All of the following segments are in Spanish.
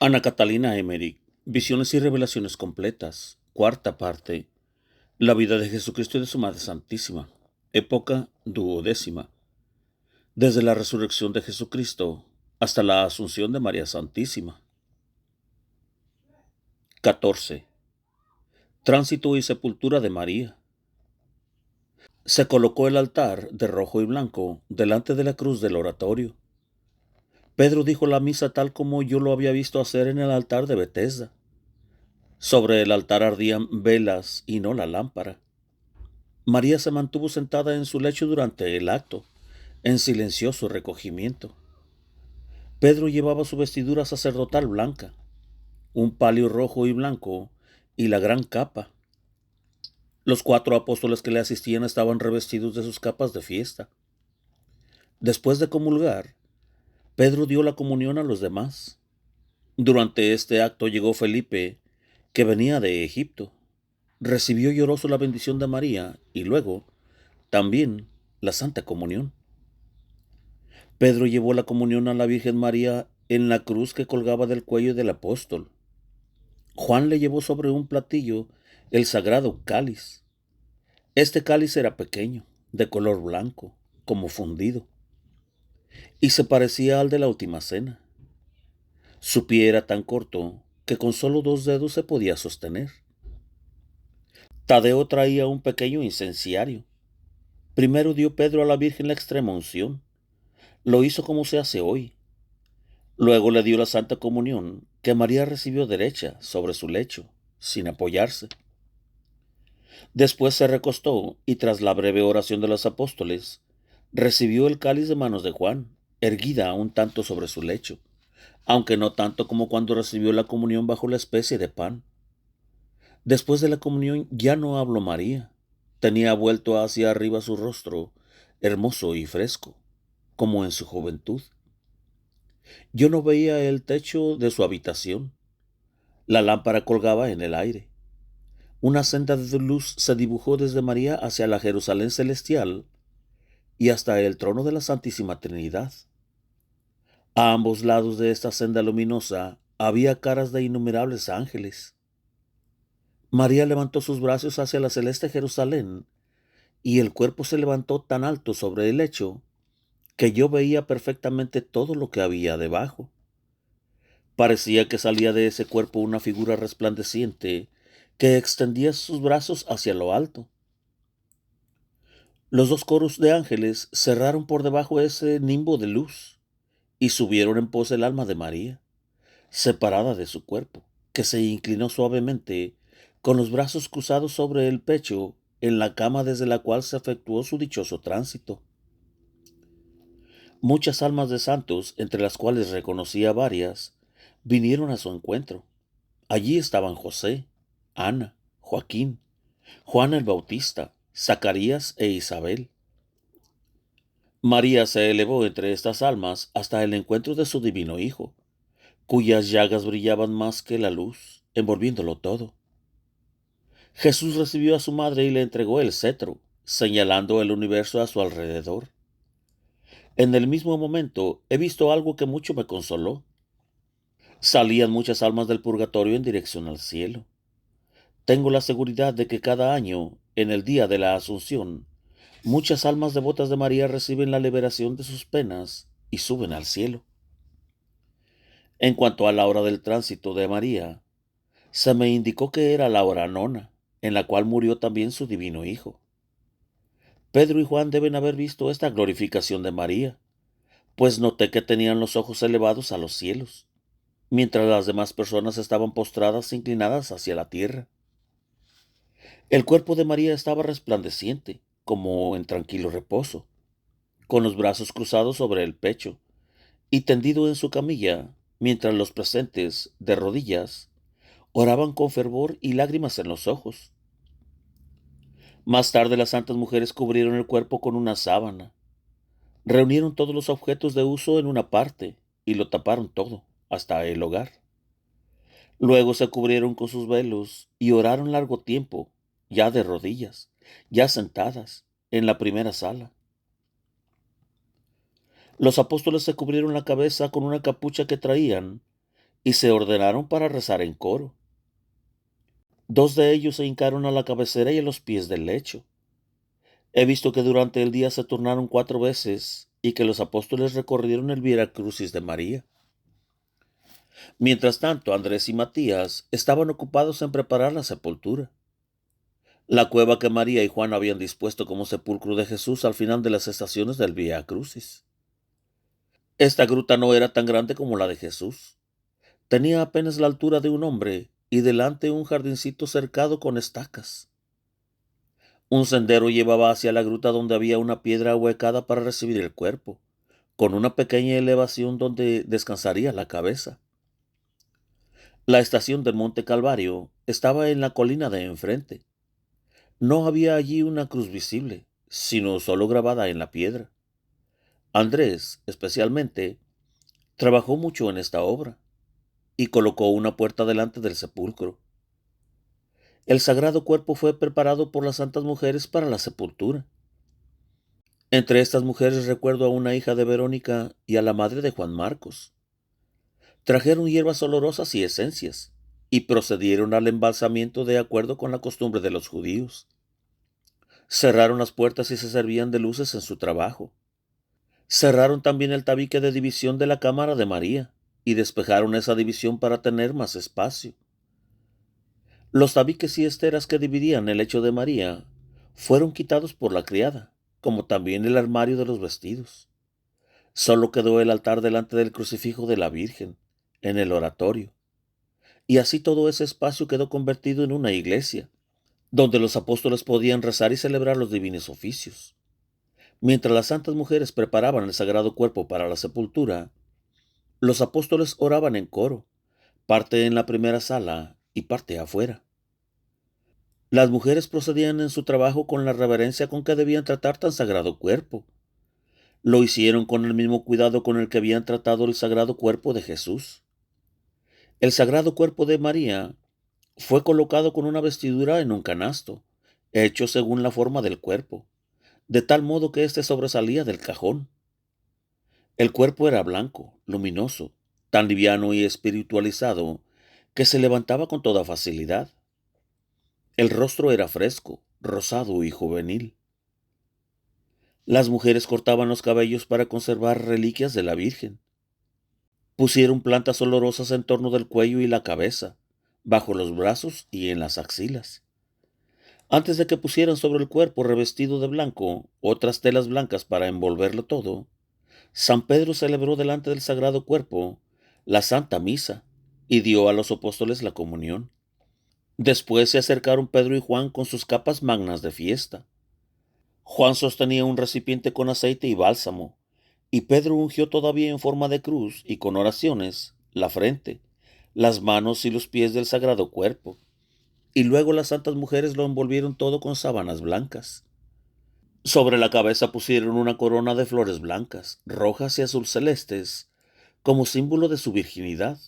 Ana Catalina Emmerich, Visiones y Revelaciones Completas, cuarta parte, La vida de Jesucristo y de su Madre Santísima, época duodécima, desde la resurrección de Jesucristo hasta la asunción de María Santísima. 14. Tránsito y sepultura de María. Se colocó el altar de rojo y blanco delante de la cruz del oratorio. Pedro dijo la misa tal como yo lo había visto hacer en el altar de Betesda. Sobre el altar ardían velas y no la lámpara. María se mantuvo sentada en su lecho durante el acto, en silencioso recogimiento. Pedro llevaba su vestidura sacerdotal blanca, un palio rojo y blanco y la gran capa. Los 4 apóstoles que le asistían estaban revestidos de sus capas de fiesta. Después de comulgar, Pedro dio la comunión a los demás. Durante este acto llegó Felipe, que venía de Egipto. Recibió lloroso la bendición de María y luego también la Santa Comunión. Pedro llevó la comunión a la Virgen María en la cruz que colgaba del cuello del apóstol. Juan le llevó sobre un platillo el sagrado cáliz. Este cáliz era pequeño, de color blanco, como fundido, y se parecía al de la última cena. Su pie era tan corto que con solo 2 dedos se podía sostener. Tadeo traía un pequeño incenciario. Primero dio Pedro a la Virgen la extrema unción. Lo hizo como se hace hoy. Luego le dio la Santa Comunión, que María recibió derecha sobre su lecho, sin apoyarse. Después se recostó y tras la breve oración de los apóstoles, recibió el cáliz de manos de Juan, erguida un tanto sobre su lecho, aunque no tanto como cuando recibió la comunión bajo la especie de pan. Después de la comunión ya no habló María. Tenía vuelto hacia arriba su rostro, hermoso y fresco, como en su juventud. Yo no veía el techo de su habitación. La lámpara colgaba en el aire. Una senda de luz se dibujó desde María hacia la Jerusalén celestial y hasta el trono de la Santísima Trinidad. A ambos lados de esta senda luminosa había caras de innumerables ángeles. María levantó sus brazos hacia la celeste Jerusalén y el cuerpo se levantó tan alto sobre el lecho que yo veía perfectamente todo lo que había debajo. Parecía que salía de ese cuerpo una figura resplandeciente que extendía sus brazos hacia lo alto. Los 2 coros de ángeles cerraron por debajo ese nimbo de luz y subieron en pos del alma de María, separada de su cuerpo, que se inclinó suavemente, con los brazos cruzados sobre el pecho, en la cama desde la cual se efectuó su dichoso tránsito. Muchas almas de santos, entre las cuales reconocía varias, vinieron a su encuentro. Allí estaban José, Ana, Joaquín, Juan el Bautista, Zacarías e Isabel. María se elevó entre estas almas hasta el encuentro de su divino Hijo, cuyas llagas brillaban más que la luz, envolviéndolo todo. Jesús recibió a su madre y le entregó el cetro, señalando el universo a su alrededor. En el mismo momento he visto algo que mucho me consoló. Salían muchas almas del purgatorio en dirección al cielo. Tengo la seguridad de que cada año, en el día de la Asunción, muchas almas devotas de María reciben la liberación de sus penas y suben al cielo. En cuanto a la hora del tránsito de María, se me indicó que era la hora nona, en la cual murió también su divino Hijo. Pedro y Juan deben haber visto esta glorificación de María, pues noté que tenían los ojos elevados a los cielos, mientras las demás personas estaban postradas e inclinadas hacia la tierra. El cuerpo de María estaba resplandeciente, como en tranquilo reposo, con los brazos cruzados sobre el pecho y tendido en su camilla, mientras los presentes, de rodillas, oraban con fervor y lágrimas en los ojos. Más tarde las santas mujeres cubrieron el cuerpo con una sábana, reunieron todos los objetos de uso en una parte y lo taparon todo, hasta el hogar. Luego se cubrieron con sus velos y oraron largo tiempo, ya de rodillas, ya sentadas, en la primera sala. Los apóstoles se cubrieron la cabeza con una capucha que traían y se ordenaron para rezar en coro. Dos de ellos se hincaron a la cabecera y a los pies del lecho. He visto que durante el día se turnaron 4 veces y que los apóstoles recorrieron el Vía Crucis de María. Mientras tanto, Andrés y Matías estaban ocupados en preparar la sepultura. La cueva que María y Juan habían dispuesto como sepulcro de Jesús al final de las estaciones del Vía Crucis. Esta gruta no era tan grande como la de Jesús. Tenía apenas la altura de un hombre y delante un jardincito cercado con estacas. Un sendero llevaba hacia la gruta donde había una piedra ahuecada para recibir el cuerpo, con una pequeña elevación donde descansaría la cabeza. La estación del Monte Calvario estaba en la colina de enfrente. No había allí una cruz visible, sino solo grabada en la piedra. Andrés, especialmente, trabajó mucho en esta obra y colocó una puerta delante del sepulcro. El sagrado cuerpo fue preparado por las santas mujeres para la sepultura. Entre estas mujeres recuerdo a una hija de Verónica y a la madre de Juan Marcos. Trajeron hierbas olorosas y esencias, y procedieron al embalsamiento de acuerdo con la costumbre de los judíos. Cerraron las puertas y se servían de luces en su trabajo. Cerraron también el tabique de división de la cámara de María, y despejaron esa división para tener más espacio. Los tabiques y esteras que dividían el lecho de María fueron quitados por la criada, como también el armario de los vestidos. Solo quedó el altar delante del crucifijo de la Virgen, en el oratorio. Y así todo ese espacio quedó convertido en una iglesia, donde los apóstoles podían rezar y celebrar los divinos oficios. Mientras las santas mujeres preparaban el sagrado cuerpo para la sepultura, los apóstoles oraban en coro, parte en la primera sala y parte afuera. Las mujeres procedían en su trabajo con la reverencia con que debían tratar tan sagrado cuerpo. Lo hicieron con el mismo cuidado con el que habían tratado el sagrado cuerpo de Jesús. El sagrado cuerpo de María fue colocado con una vestidura en un canasto, hecho según la forma del cuerpo, de tal modo que éste sobresalía del cajón. El cuerpo era blanco, luminoso, tan liviano y espiritualizado que se levantaba con toda facilidad. El rostro era fresco, rosado y juvenil. Las mujeres cortaban los cabellos para conservar reliquias de la Virgen. Pusieron plantas olorosas en torno del cuello y la cabeza, bajo los brazos y en las axilas. Antes de que pusieran sobre el cuerpo revestido de blanco otras telas blancas para envolverlo todo, San Pedro celebró delante del sagrado cuerpo la Santa Misa y dio a los apóstoles la comunión. Después se acercaron Pedro y Juan con sus capas magnas de fiesta. Juan sostenía un recipiente con aceite y bálsamo, y Pedro ungió todavía en forma de cruz y con oraciones la frente, las manos y los pies del sagrado cuerpo, y luego las santas mujeres lo envolvieron todo con sábanas blancas. Sobre la cabeza pusieron una corona de flores blancas, rojas y azul celestes, como símbolo de su virginidad.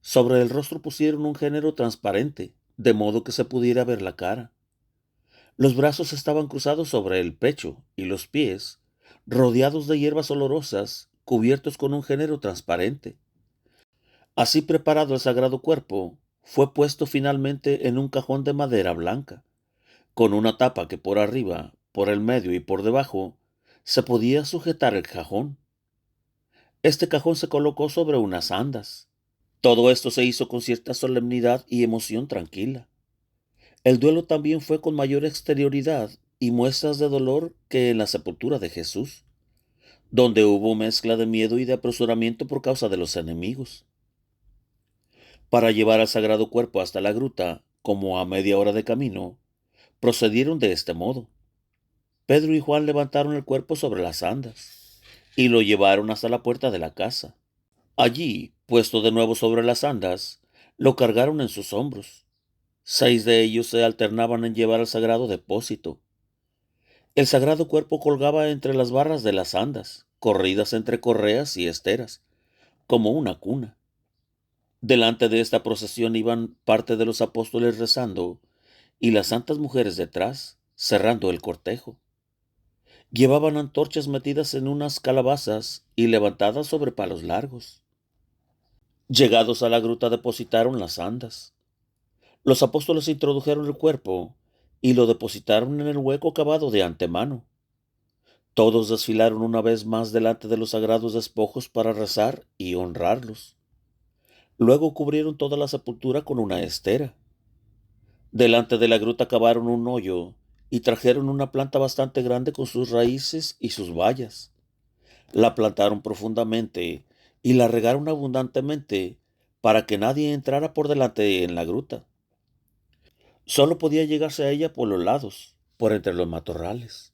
Sobre el rostro pusieron un género transparente, de modo que se pudiera ver la cara. Los brazos estaban cruzados sobre el pecho y los pies, rodeados de hierbas olorosas, cubiertos con un género transparente. Así preparado el sagrado cuerpo, fue puesto finalmente en un cajón de madera blanca, con una tapa que por arriba, por el medio y por debajo se podía sujetar el cajón. Este cajón se colocó sobre unas andas. Todo esto se hizo con cierta solemnidad y emoción tranquila. El duelo también fue con mayor exterioridad y muestras de dolor que en la sepultura de Jesús, donde hubo mezcla de miedo y de apresuramiento por causa de los enemigos. Para llevar al sagrado cuerpo hasta la gruta, como a media hora de camino, procedieron de este modo. Pedro y Juan levantaron el cuerpo sobre las andas y lo llevaron hasta la puerta de la casa. Allí, puesto de nuevo sobre las andas, lo cargaron en sus hombros. 6 de ellos se alternaban en llevar al sagrado depósito. El sagrado cuerpo colgaba entre las barras de las andas, corridas entre correas y esteras, como una cuna. Delante de esta procesión iban parte de los apóstoles rezando y las santas mujeres detrás, cerrando el cortejo. Llevaban antorchas metidas en unas calabazas y levantadas sobre palos largos. Llegados a la gruta depositaron las andas. Los apóstoles introdujeron el cuerpo y lo depositaron en el hueco cavado de antemano. Todos desfilaron una vez más delante de los sagrados despojos para rezar y honrarlos. Luego cubrieron toda la sepultura con una estera. Delante de la gruta cavaron un hoyo y trajeron una planta bastante grande con sus raíces y sus bayas. La plantaron profundamente y la regaron abundantemente para que nadie entrara por delante en la gruta. Solo podía llegarse a ella por los lados, por entre los matorrales.